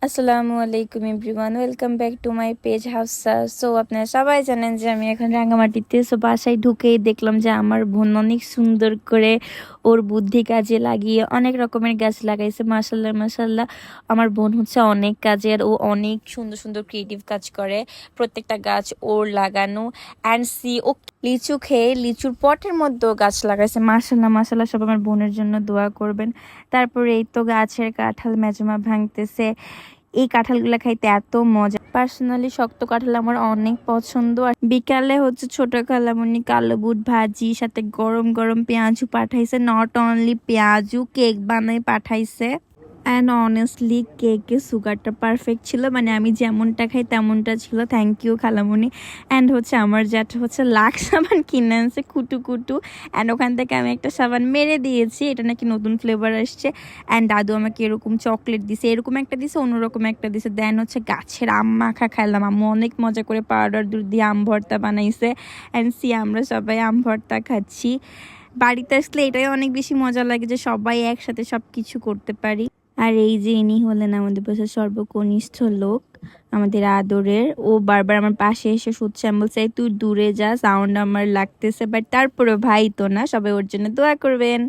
আসসালামু আলাইকুম everyone, welcome back to my page Hafsa. So আপনারা সবাই জানেন যে আমি এখন রাঙামাটিতে। সো বাসায় ঢুকেই দেখলাম যে আমার বোন অনেক সুন্দর করে ওর বুদ্ধি কাজে লাগিয়ে অনেক রকমের গাছ লাগাইছে। মাশাল্লাহ মাশাল্লাহ, আমার বোন হচ্ছে অনেক কাজের, ও অনেক সুন্দর সুন্দর ক্রিয়েটিভ কাজ করে। প্রত্যেকটা গাছ ওর লাগানো। অ্যান্ড সি ও লিচু খেয়ে লিচুর পটের মধ্যেও গাছ লাগাইছে। মাশাল্লাহ মাশাল্লাহ, সব আমার বোনের জন্য দোয়া করবেন। তারপরে এই তো গাছের কাঁঠাল মেজমা ভাঙতেছে। এই কাঁঠালগুলো খাইতে এত মজা। পার্সোনালি শক্ত কাঁঠাল আমার অনেক পছন্দ। আর বিকালে হচ্ছে ছোট খালামণি কালো বুট ভাজি সাথে গরম গরম পেঁয়াজু পাঠাইছে। নট অনলি পেঁয়াজু, কেক বানাই পাঠাইছে। অ্যান্ড অনেস্টলি কেকের সুগারটা পারফেক্ট ছিল, মানে আমি যেমনটা খাই তেমনটা ছিল। Thank you খালামুনি। অ্যান্ড হচ্ছে আমার যেটা হচ্ছে লাক্স সাবান কিনে আনছে কুটু কুটু। অ্যান্ড ওখান থেকে আমি একটা সাবান মেরে দিয়েছি, এটা নাকি নতুন ফ্লেভার আসছে। অ্যান্ড দাদু আমাকে এরকম চকলেট দিছে, এরকম একটা দিছে, অন্যরকম একটা দিছে। দেন হচ্ছে গাছের আম মাখা খাইলাম। আম্মু অনেক মজা করে পাউডার দুধ দিয়ে আম ভর্তা বানাইছে। অ্যান্ড সি আমরা সবাই আম ভর্তা খাচ্ছি। বাড়িতে আসলে এটাই অনেক বেশি মজা লাগে যে সবাই একসাথে সব কিছু করতে পারি। আর এই যে ইনি হলেন আমাদের বাসার সর্বকনিষ্ঠ লোক, আমাদের আদরের। ও বারবার আমার পাশে এসে শুচ্ছে। আমি বলছি, "এই তুই দূরে যা, সাউন্ড আমার লাগতেছে।" বাট তারপরে ভাই তো না, সবাই ওর জন্য দোয়া করবেন।